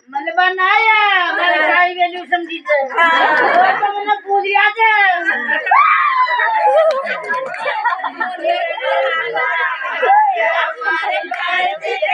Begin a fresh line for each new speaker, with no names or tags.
મને બનાયા મને સારી વેલ્યુ સમજી છે તો મને પૂર્યા છે મારે